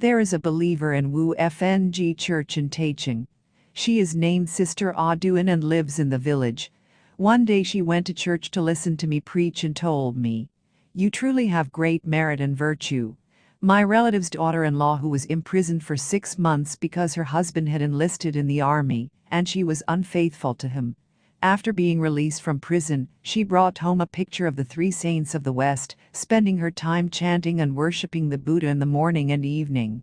There is a believer in Wu FNG Church in Taichung. She is named Sister Aduan and lives in the village. One day she went to church to listen to me preach and told me, "You truly have great merit and virtue." My relative's daughter-in-law, who was imprisoned for 6 months because her husband had enlisted in the army, and she was unfaithful to him. After being released from prison, she brought home a picture of the 3 saints of the West, spending her time chanting and worshipping the Buddha in the morning and evening.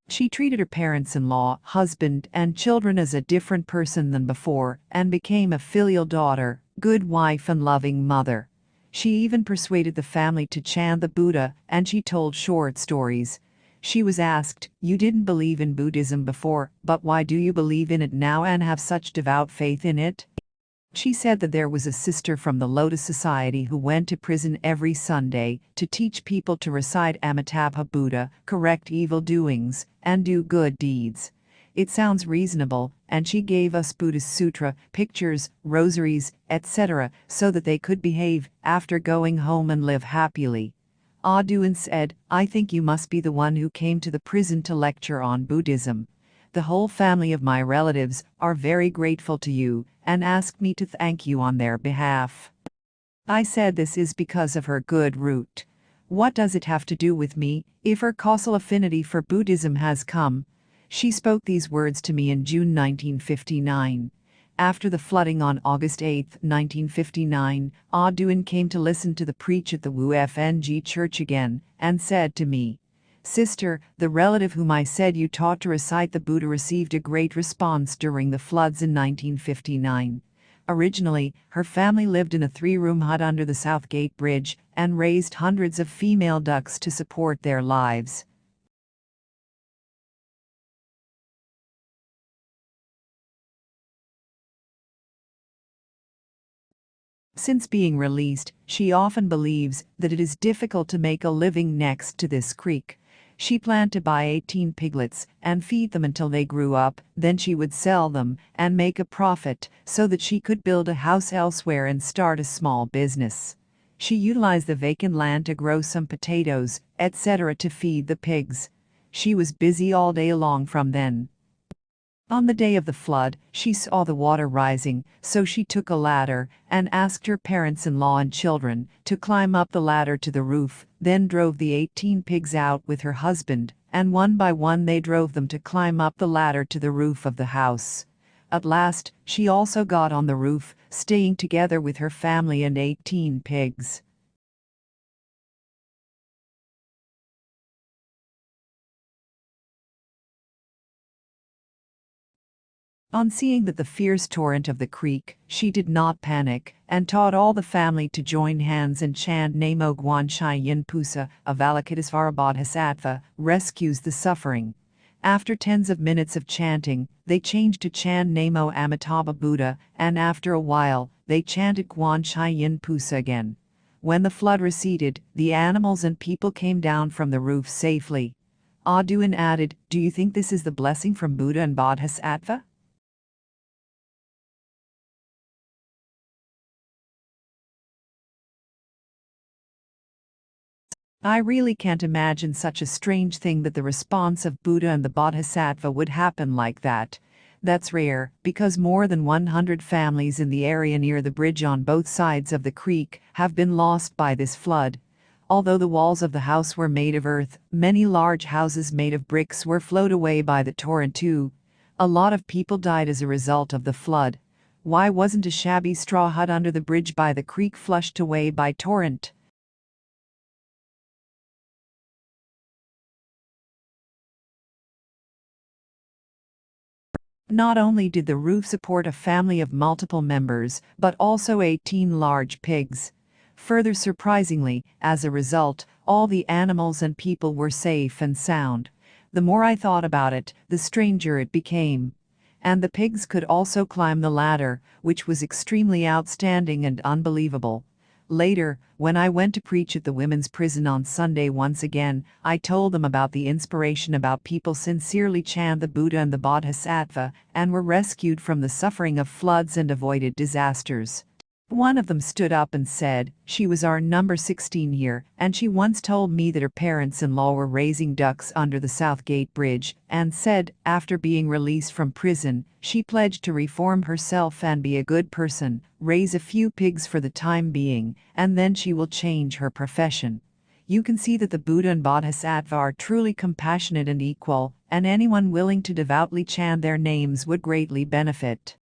She treated her parents-in-law, husband, and children as a different person than before, and became a filial daughter, good wife and loving mother. She even persuaded the family to chant the Buddha, and she told short stories. She was asked, "You didn't believe in Buddhism before, but why do you believe in it now and have such devout faith in it?" She said that there was a sister from the Lotus Society who went to prison every Sunday to teach people to recite Amitabha Buddha, correct evil doings, and do good deeds. It sounds reasonable, and she gave us Buddhist sutra, pictures, rosaries, etc., so that they could behave after going home and live happily. Aduan said, "I think you must be the one who came to the prison to lecture on Buddhism. The whole family of my relatives are very grateful to you and asked me to thank you on their behalf." I said this is because of her good root. What does it have to do with me, if her causal affinity for Buddhism has come? She spoke these words to me in June 1959. After the flooding on August 8, 1959, Aduan came to listen to the preach at the Wu FNG Church again, and said to me, "Sister, the relative whom I said you taught to recite the Buddha received a great response during the floods in 1959. Originally, her family lived in a 3-room hut under the Southgate Bridge and raised hundreds of female ducks to support their lives. Since being released, she often believes that it is difficult to make a living next to this creek. She planned to buy 18 piglets and feed them until they grew up, then she would sell them and make a profit so that she could build a house elsewhere and start a small business. She utilized the vacant land to grow some potatoes, etc. to feed the pigs. She was busy all day long from then. On the day of the flood, she saw the water rising, so she took a ladder and asked her parents-in-law and children to climb up the ladder to the roof, then drove the 18 pigs out with her husband, and one by one they drove them to climb up the ladder to the roof of the house. At last, she also got on the roof, staying together with her family and 18 pigs. On seeing that the fierce torrent of the creek, she did not panic, and taught all the family to join hands and chant Namo Guan Chai Yin Pusa, Avalokitesvara Bodhisattva, rescues the suffering. After tens of minutes of chanting, they changed to chant Namo Amitabha Buddha, and after a while, they chanted Guan Chai Yin Pusa again. When the flood receded, the animals and people came down from the roof safely. Aduan added, "Do you think this is the blessing from Buddha and Bodhisattva?" I really can't imagine such a strange thing that the response of Buddha and the Bodhisattva would happen like that. That's rare, because more than 100 families in the area near the bridge on both sides of the creek have been lost by this flood. Although the walls of the house were made of earth, many large houses made of bricks were flowed away by the torrent too. A lot of people died as a result of the flood. Why wasn't a shabby straw hut under the bridge by the creek flushed away by torrent? Not only did the roof support a family of multiple members, but also 18 large pigs. Further surprisingly, as a result, all the animals and people were safe and sound. The more I thought about it, the stranger it became. And the pigs could also climb the ladder, which was extremely outstanding and unbelievable. Later, when I went to preach at the women's prison on Sunday once again, I told them about the inspiration about people sincerely chant the Buddha and the Bodhisattva and were rescued from the suffering of floods and avoided disasters. One of them stood up and said, she was our number 16 here, and she once told me that her parents-in-law were raising ducks under the Southgate Bridge, and said, after being released from prison, she pledged to reform herself and be a good person, raise a few pigs for the time being, and then she will change her profession. You can see that the Buddha and Bodhisattva are truly compassionate and equal, and anyone willing to devoutly chant their names would greatly benefit.